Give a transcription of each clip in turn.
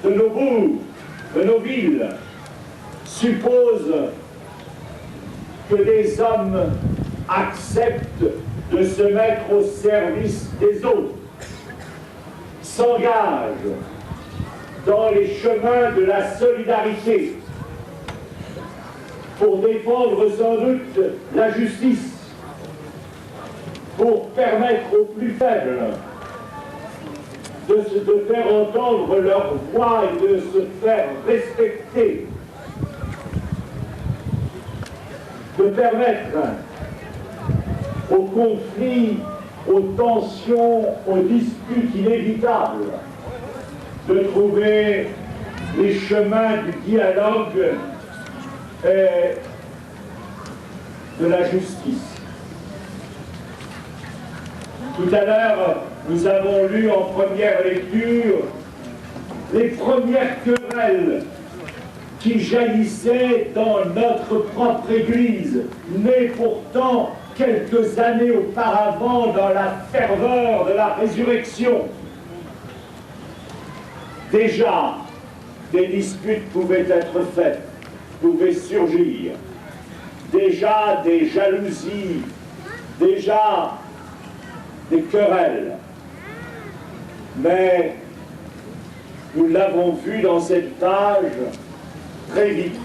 de nos bourgs, de nos villes, suppose que des hommes acceptent de se mettre au service des autres, s'engagent dans les chemins de la solidarité pour défendre sans doute la justice, pour permettre aux plus faibles de faire entendre leur voix et de se faire respecter, de permettre aux conflits, aux tensions, aux disputes inévitables de trouver les chemins du dialogue et de la justice. Tout à l'heure, nous avons lu en première lecture les premières querelles qui jaillissaient dans notre propre Église, née pourtant quelques années auparavant dans la ferveur de la résurrection. Déjà, des disputes pouvaient être faites, pouvaient surgir. Déjà, des jalousies, déjà, des querelles. Mais nous l'avons vu dans cette page, très vite.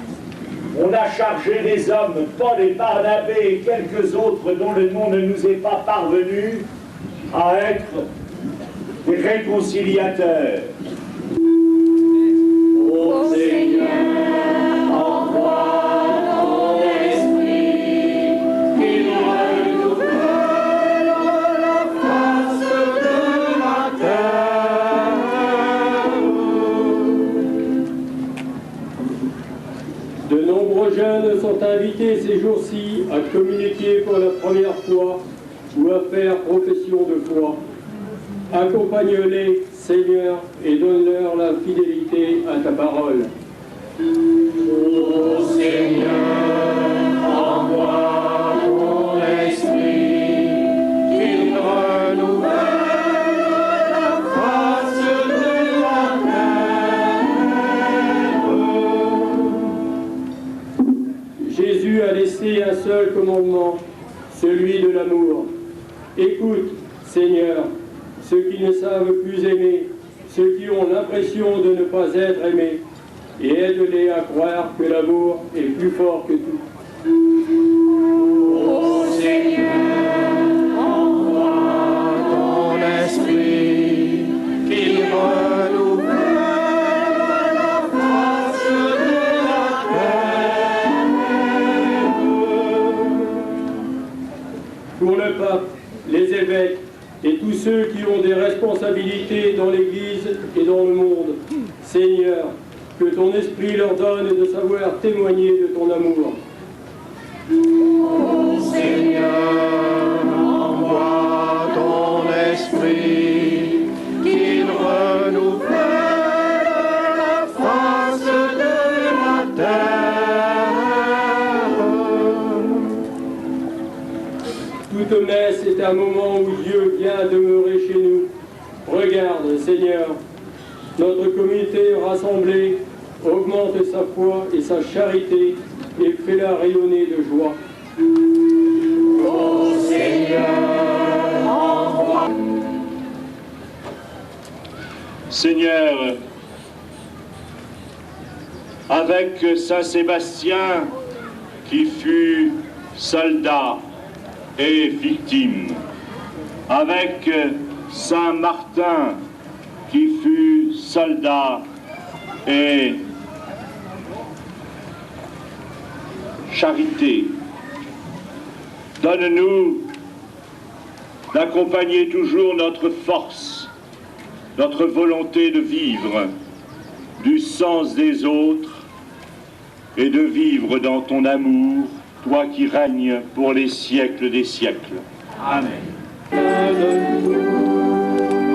On a chargé des hommes, Paul et Barnabé et quelques autres dont le nom ne nous est pas parvenu, à être des réconciliateurs. Ô Seigneur, envoie ton esprit, qu'il renouvelle la face de la terre. De nombreux jeunes sont invités ces jours-ci à communiquer pour la première fois ou à faire profession de foi. Accompagne-les, Seigneur, et donne-leur la fidélité à ta parole. Ô Seigneur, envoie ton esprit, qu'il renouvelle la face de la terre. Jésus a laissé un seul commandement, celui de l'amour. Écoute, Seigneur, ceux qui ne savent plus aimer, ceux qui ont l'impression de ne pas être aimés, et aide-les à croire que l'amour est plus fort que tout. Ô Seigneur, envoie ton esprit, qu'il renouvelle la face de la terre. Pour le pape, les évêques et tous ceux qui ont des responsabilités dans l'Église et dans le monde, Seigneur, que ton esprit leur donne de savoir témoigner de ton amour. Ô Seigneur, envoie ton esprit, qu'il renouvelle la face de la terre. Toute messe est un moment où Dieu vient demeurer chez nous. Regarde, Seigneur, notre communauté rassemblée augmente sa foi et sa charité et fais-la rayonner de joie. Ô Seigneur, envoie. Seigneur, avec Saint Sébastien qui fut soldat et victime, avec Saint Martin qui fut soldat et charité, donne-nous d'accompagner toujours notre force, notre volonté de vivre du sens des autres et de vivre dans ton amour, toi qui règnes pour les siècles des siècles. Amen.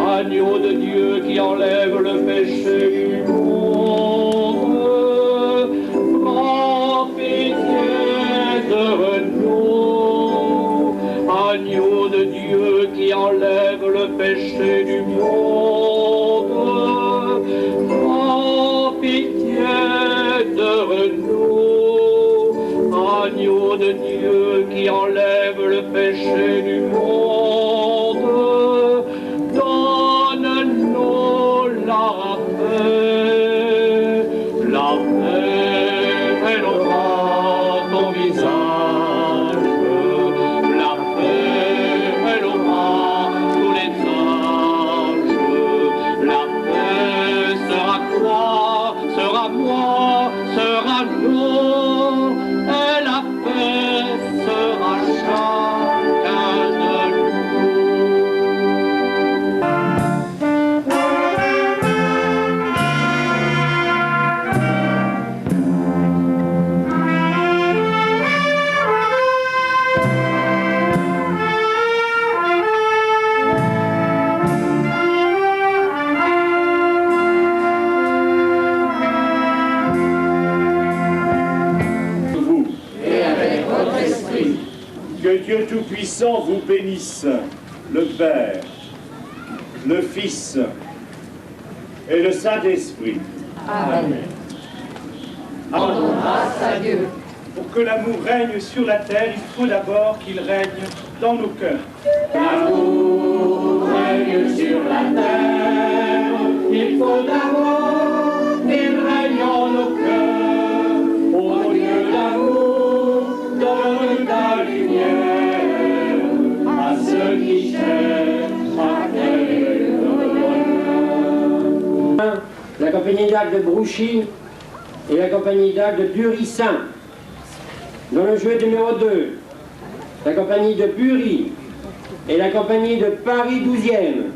Agneau de Dieu qui enlève le péché du monde, prends pitié de nous. Agneau de Dieu qui enlève le péché du monde, prends de Dieu qui enlève le péché du monde, donne-nous la paix. La paix, elle aura ton visage. La paix, elle aura tous les âges. La paix sera toi, sera moi, sera nous. Et la paix sera chacun de nous. Vous. Et avec votre esprit. Que Dieu Tout-Puissant vous bénisse, le Père, le Fils et le Saint-Esprit. Amen. Rendons grâce à Dieu. Pour que l'amour règne sur la terre, il faut d'abord qu'il règne dans nos cœurs. L'amour règne sur la terre, il faut d'abord qu'il règne en nos cœurs. Ô Dieu d'amour, donne ta lumière à ceux qui cherchent à créer le bonheur. La compagnie d'arc de Brouchy et la compagnie d'arc de Bury-Saint. Dans le jeu numéro 2, la compagnie de Bury et la compagnie de Paris 12e.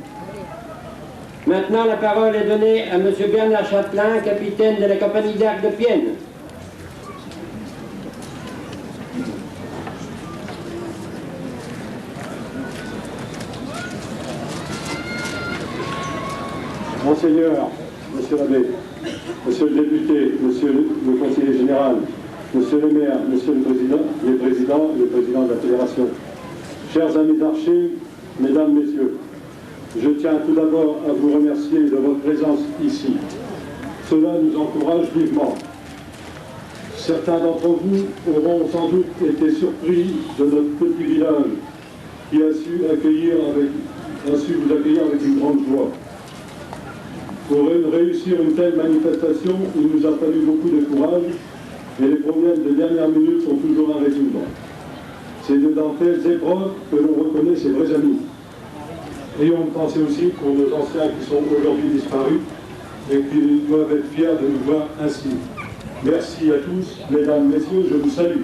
Maintenant, la parole est donnée à M. Bernard Châtelain, capitaine de la compagnie d'arc de Pienne. Monseigneur, Monsieur l'abbé, Monsieur le député, Monsieur le conseiller général, Monsieur le maire, Monsieur le président, les présidents de la fédération, chers amis d'archers, Mesdames, Messieurs, je tiens tout d'abord à vous remercier de votre présence ici. Cela nous encourage vivement. Certains d'entre vous auront sans doute été surpris de notre petit village qui a su vous accueillir avec une grande joie. Pour réussir une telle manifestation, il nous a fallu beaucoup de courage et les problèmes de dernière minute sont toujours à résoudre. C'est dans telles épreuves que l'on reconnaît ses vrais amis. Ayons pensé aussi pour nos anciens qui sont aujourd'hui disparus et qui doivent être fiers de nous voir ainsi. Merci à tous, mesdames, messieurs, je vous salue.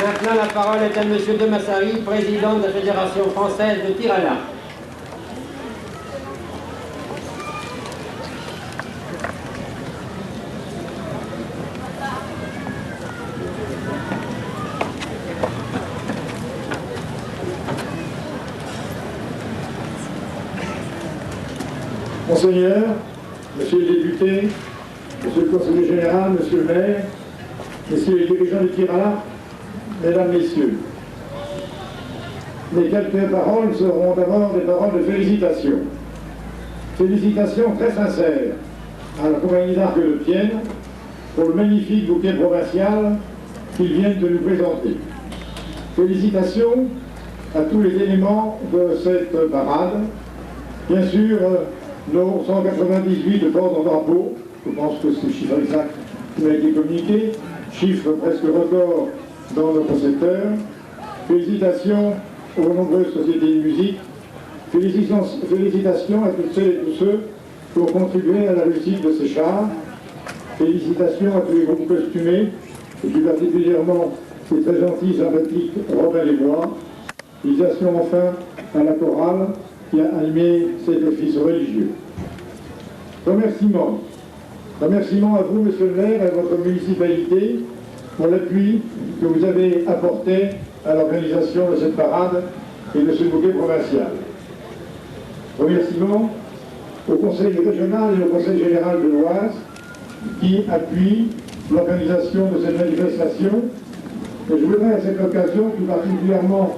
Maintenant, la parole est à M. de Massary, président de la Fédération française de tir à l'arc. Monseigneur, Monsieur le député, Monsieur le conseiller général, Monsieur le maire, Messieurs les dirigeants du tir à l'arc, Mesdames, Messieurs, mes quelques paroles seront d'abord des paroles de félicitations. Félicitations très sincères à la compagnie d'arc de Pienne pour le magnifique bouquet provincial qu'ils viennent de nous présenter. Félicitations à tous les éléments de cette parade. Bien sûr, nos 198 corps en drapeau, je pense que c'est le chiffre exact qui m'a été communiqué, chiffre presque record dans notre secteur. Félicitations aux nombreuses sociétés de musique. Félicitations à toutes celles et tous ceux qui ont contribué à la réussite de ces chars. Félicitations à tous les groupes costumés, et plus particulièrement ces très gentils, sympathiques Robin les Bois. Félicitations enfin à la chorale qui a animé cet office religieux. Remerciements. Remerciements à vous, Monsieur le maire, et à votre municipalité pour l'appui que vous avez apporté à l'organisation de cette parade et de ce bouquet provincial. Remerciements au Conseil régional et au Conseil général de l'Oise qui appuient l'organisation de cette manifestation. Et je voudrais à cette occasion tout particulièrement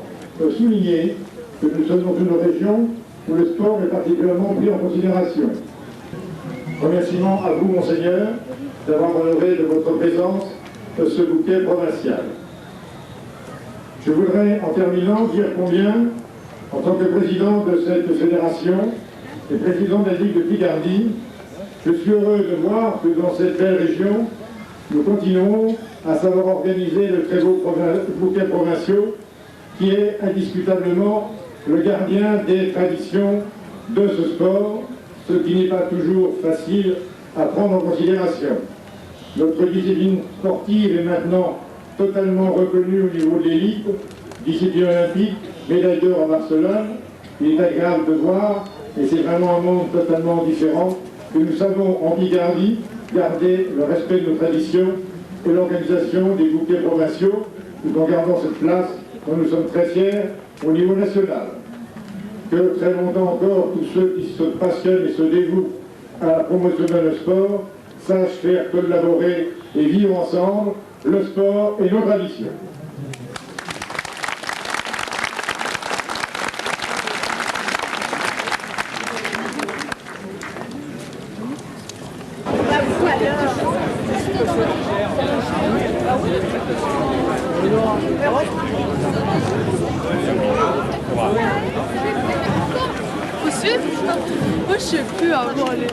souligner que nous sommes dans une région où le sport est particulièrement pris en considération. Remerciements à vous, Monseigneur, d'avoir honoré de votre présence ce bouquet provincial. Je voudrais, en terminant, dire combien, en tant que président de cette fédération et président de la Ligue de Picardie, je suis heureux de voir que dans cette belle région, nous continuons à savoir organiser de très beaux bouquets provinciaux qui est indiscutablement le gardien des traditions de ce sport, ce qui n'est pas toujours facile à prendre en considération. Notre discipline sportive est maintenant totalement reconnue au niveau de l'élite, discipline olympique, médaille d'or à Barcelone. Il est agréable de voir, et c'est vraiment un monde totalement différent, que nous savons en Picardie garder le respect de nos traditions et l'organisation des bouquets provinciaux, tout en gardant cette place dont nous sommes très fiers au niveau national. Que très longtemps encore, tous ceux qui se passionnent et se dévouent à la promotion de le sport sachent faire collaborer et vivre ensemble le sport et nos traditions. Moi, je sais plus à où aller.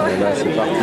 Voilà, c'est parti.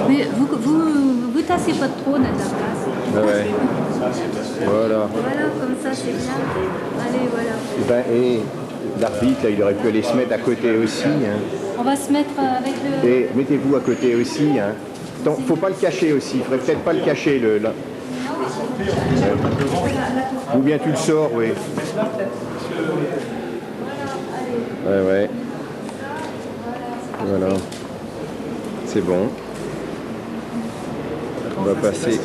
Mais vous tassez pas trop, Natacha. Ouais. Voilà. Voilà, comme ça c'est bien. Allez, voilà. Ben, et l'arbitre, il aurait pu aller se mettre à côté aussi. Hein. On va se mettre avec le... Et mettez-vous à côté aussi. Hein. Donc, faut pas le cacher aussi. Il faudrait peut-être pas le cacher. Là. Ou bien tu le sors, oui. Ouais. Voilà. C'est bon. On va passer.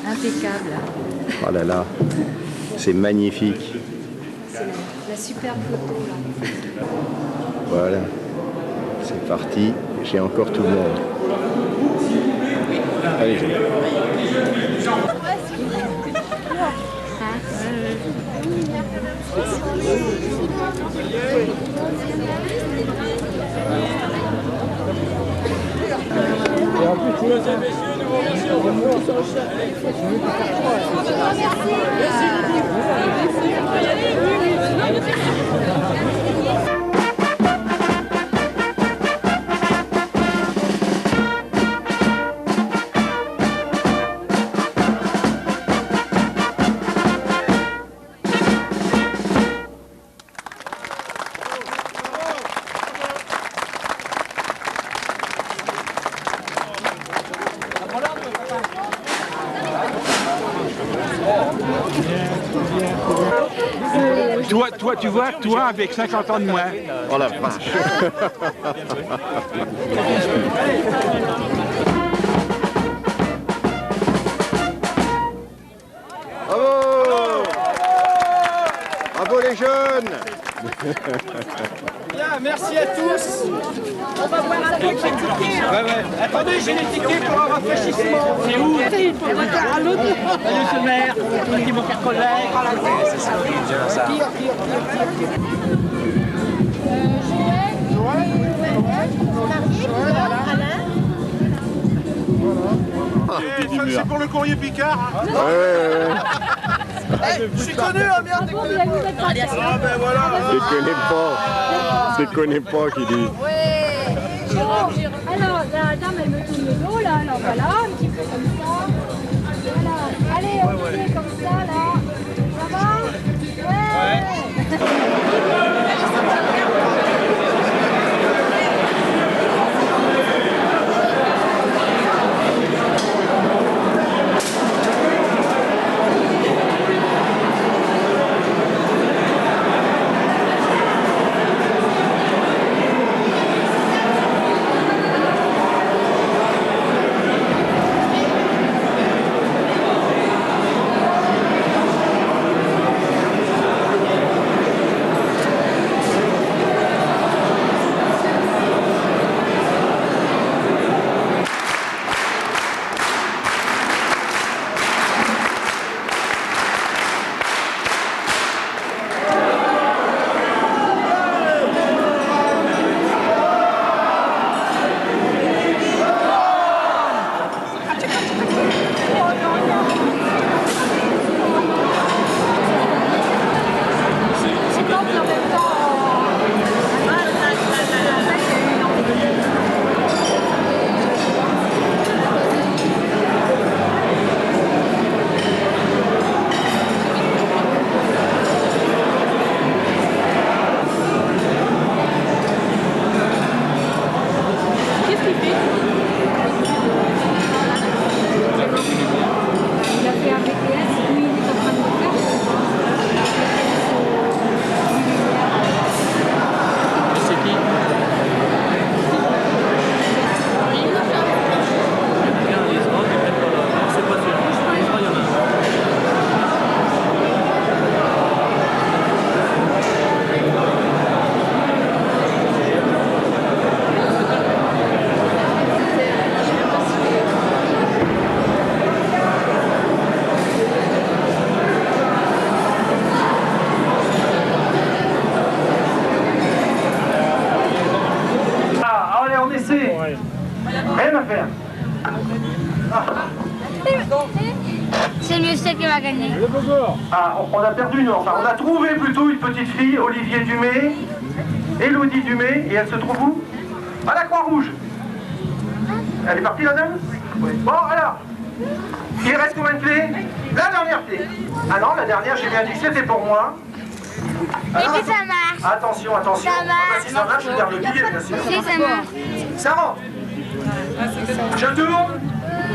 Impeccable. Oh là là, c'est magnifique. C'est la super photo là. Voilà, c'est parti. J'ai encore tout le monde. Allez. Et en plus, mesdames et messieurs, nous vous remercions. Toi, tu vois, toi avec 50 ans de moins. Oh la vache. Bravo! Bravo les jeunes! Bien, merci à tous. On va boire un truc, les tickets. Ouais, ouais. Attendez, j'ai les tickets pour un rafraîchissement. C'est où? Pour le à l'autre. Salut, monsieur le maire. Petit mon cher collègue. C'est ça, ça. C'est pour le courrier Picard. Ouais, ouais, ouais. Je suis connu, hein, merde. Ah ben voilà. Déconnez pas, qui dit. Ouais. Alors, la dame, elle me tourne le dos, là. Alors voilà, un petit peu comme ça. Voilà. Allez, on fait comme ça, là. Ça va? Ouais. Rien à faire. C'est le mieux qui va gagner. Ah, on a perdu, non. Enfin, on a trouvé plutôt une petite fille, Olivier Dumay, Élodie Dumay, et elle se trouve où? À la Croix-Rouge. Elle est partie, la dame? Oui. Bon, alors, il reste combien de clés? La dernière clé. Ah non, la dernière, j'ai bien dit que c'était pour moi. Alors, et puis ça marche. Attention, attention. Ça marche. Ah bah, si ça marche, je garde le billet, bien sûr. Si, ça marche. Ça rentre. Je tourne,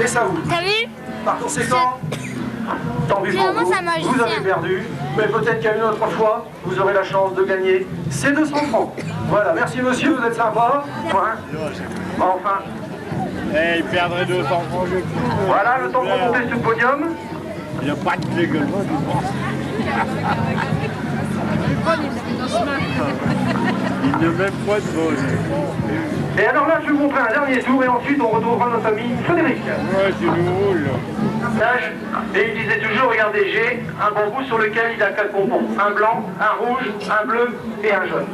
et ça ouvre. T'as vu? Par conséquent, tant pis pour vous, vous avez perdu, mais peut-être qu'à une autre fois, vous aurez la chance de gagner ces 200 francs. Voilà, merci monsieur, vous êtes sympa. Ouais. Enfin. Eh, il perdrait 200 francs. Voilà, le temps pour monter sur le podium. Il n'y a pas de clé que il ne met pas de vol. Et alors là, fois, je vais vous montrer un dernier tour et ensuite on retrouvera notre ami Frédéric. Ouais, c'est lourd. Et il disait toujours, regardez, j'ai un bambou sur lequel il a 4 pompons. Un blanc, un rouge, un bleu et un jaune.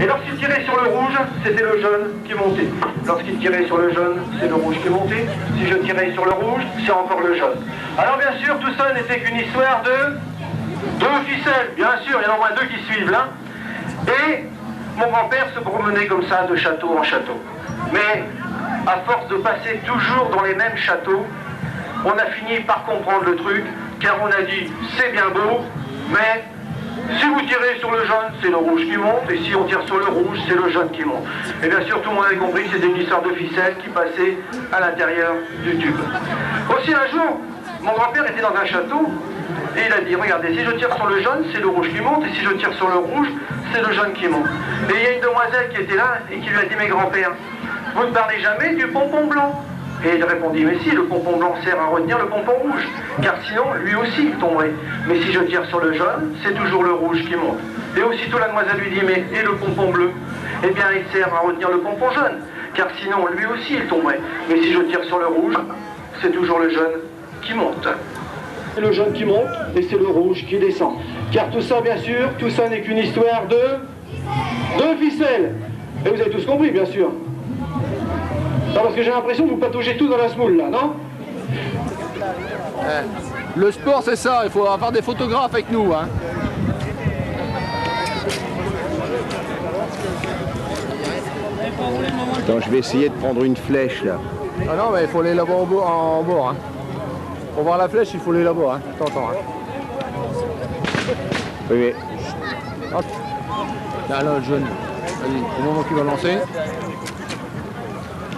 Et lorsqu'il tirait sur le rouge, c'était le jaune qui montait. Lorsqu'il tirait sur le jaune, c'est le rouge qui montait. Si je tirais sur le rouge, c'est encore le jaune. Alors bien sûr, tout ça n'était qu'une histoire de 2 ficelles. Bien sûr, il y en a au moins 2 qui suivent là. Et mon grand-père se promenait comme ça de château en château. Mais à force de passer toujours dans les mêmes châteaux, on a fini par comprendre le truc, car on a dit c'est bien beau, mais si vous tirez sur le jaune, c'est le rouge qui monte, et si on tire sur le rouge, c'est le jaune qui monte. Et bien sûr, tout le monde avait compris que c'était une histoire de ficelle qui passait à l'intérieur du tube. Aussi un jour, mon grand-père était dans un château, et il a dit, regardez, si je tire sur le jaune, c'est le rouge qui monte, et si je tire sur le rouge, c'est le jaune qui monte. Et il y a une demoiselle qui était là, et qui lui a dit, mais grand-père, vous ne parlez jamais du pompon blanc. Et il répondit, mais si, le pompon blanc sert à retenir le pompon rouge, car sinon, lui aussi, il tomberait. Mais si je tire sur le jaune, c'est toujours le rouge qui monte. Et aussitôt, la demoiselle lui dit, mais et le pompon bleu? Eh bien, il sert à retenir le pompon jaune, car sinon, lui aussi, il tomberait. Mais si je tire sur le rouge, c'est toujours le jaune qui monte. C'est le jaune qui monte, et c'est le rouge qui descend. Car tout ça, bien sûr, tout ça n'est qu'une histoire de ficelles. Et vous avez tous compris, bien sûr. Non, parce que j'ai l'impression que vous pataugez tout dans la semoule, là, non? Le sport, c'est ça, il faut avoir des photographes avec nous. Hein. Attends, je vais essayer de prendre une flèche, là. Ah non, mais il faut aller là-bas en bord. Hein. Pour voir la flèche, il faut aller là-bas. Hein. T'entends, hein. Oui, mais... Hop. Là, le jaune. Allez, au moment qu'il va lancer.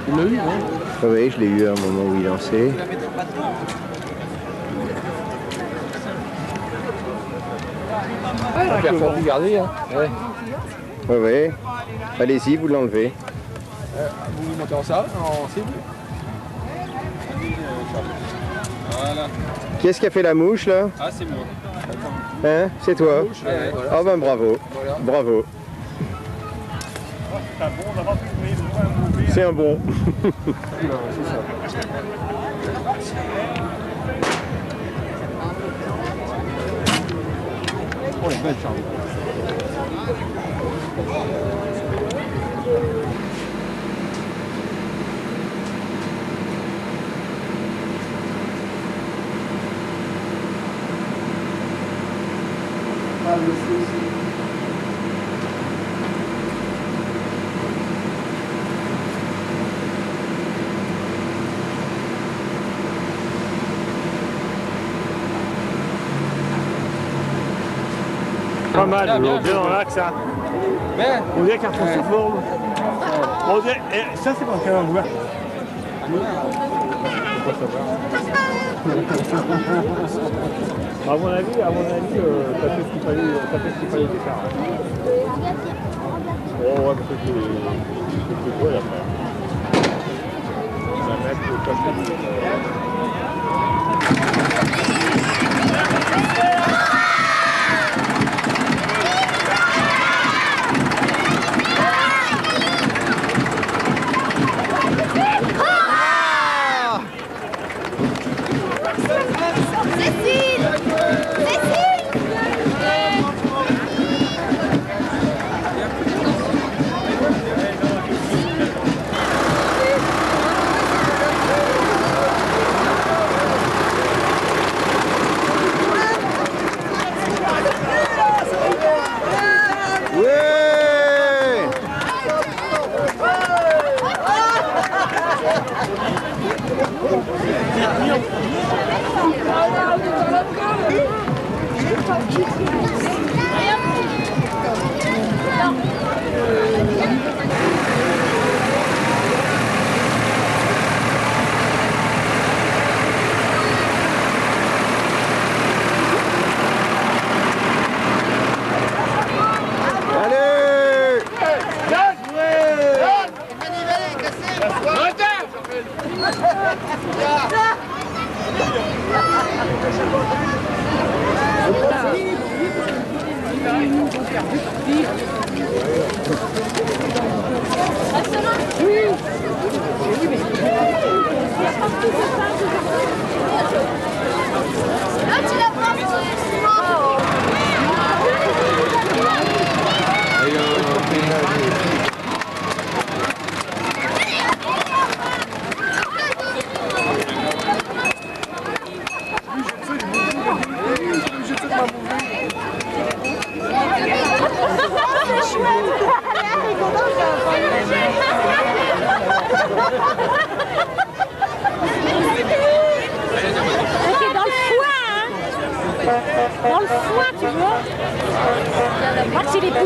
Tu l'as eu, non? Oui, je l'ai eu à un moment où il lançait. Il faut regarder. Hein. Ouais. Oui, oui. Allez-y, vous l'enlevez. Vous montez en ça, en cible. Voilà. Qui est-ce qui a fait la mouche, là? Ah, c'est moi. Hein? C'est toi? Ouais, voilà. Ah ben bravo. Voilà. Bravo. C'est un bon. Oh, les belles charmes. Pas mal, on dirait dans l'axe, hein. On dirait qu'un fond se forme. On dirait... Et ça, c'est pas qu'un ouvert. À mon avis, t'as fait ce qu'il fallait faire. Oh ouais, mais c'est quoi après. On va mettre le café.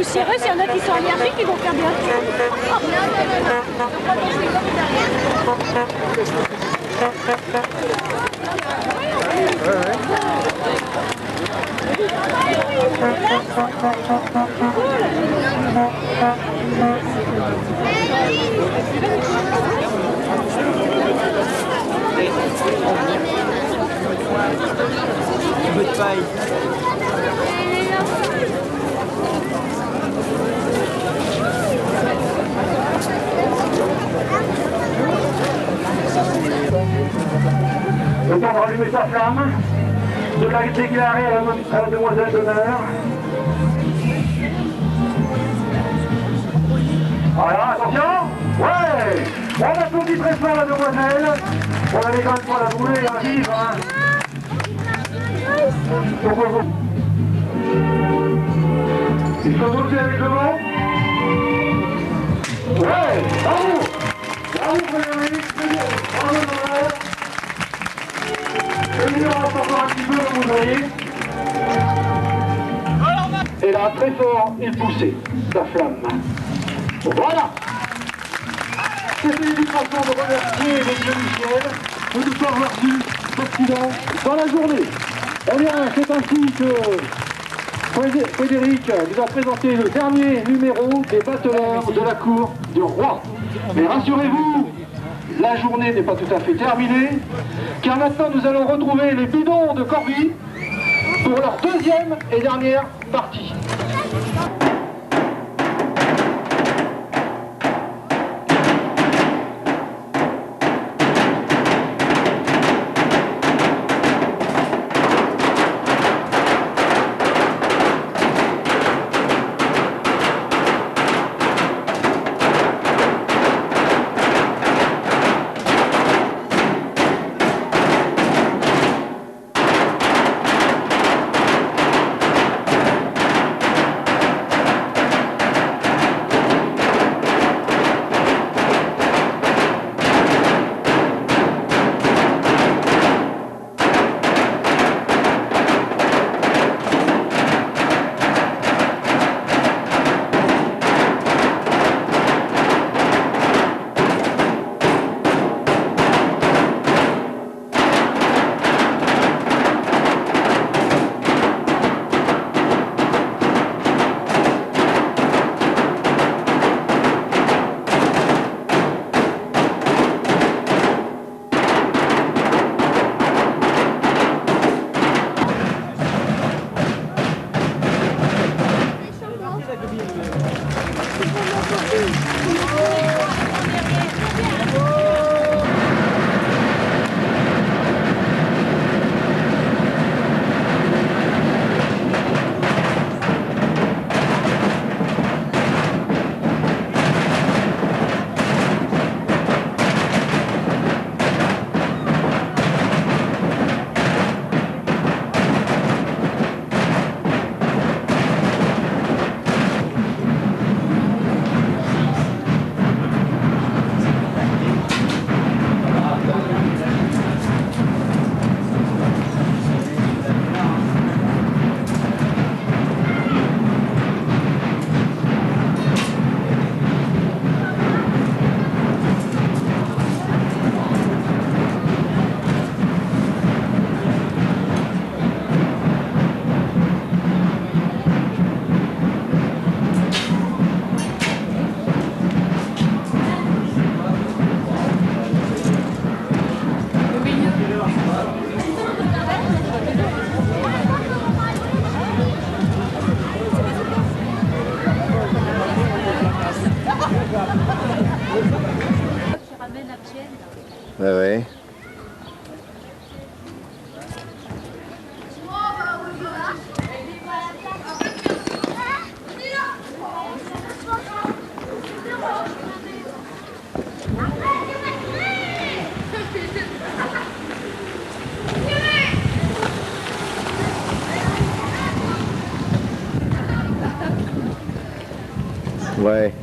poussiéreux, s'il y en a qui sont allergiques, ils vont faire bien. Un peu de paille. Le temps de rallumer sa flamme, de la déclarer à la demoiselle d'honneur. Voilà, attention. Ouais. On applaudit très fort la demoiselle. On avait quand même pas la bouler à vivre. Hein. Il faut voter avec le mot. Ouais, bravo. Bravo Frédéric, bravo Noël. Le mur encore un petit peu, vous voyez. Et là, très fort, il poussait sa flamme. Voilà. C'était une façon de remercier les dieux du ciel de nous avoir vu cet accident dans la journée. Eh bien, c'est ainsi que Frédéric nous a présenté le dernier numéro des battleurs de la cour du roi. Mais rassurez-vous, la journée n'est pas tout à fait terminée, car maintenant nous allons retrouver les bidons de Corbie pour leur deuxième et dernière partie. Ouais, ouais. Ouais.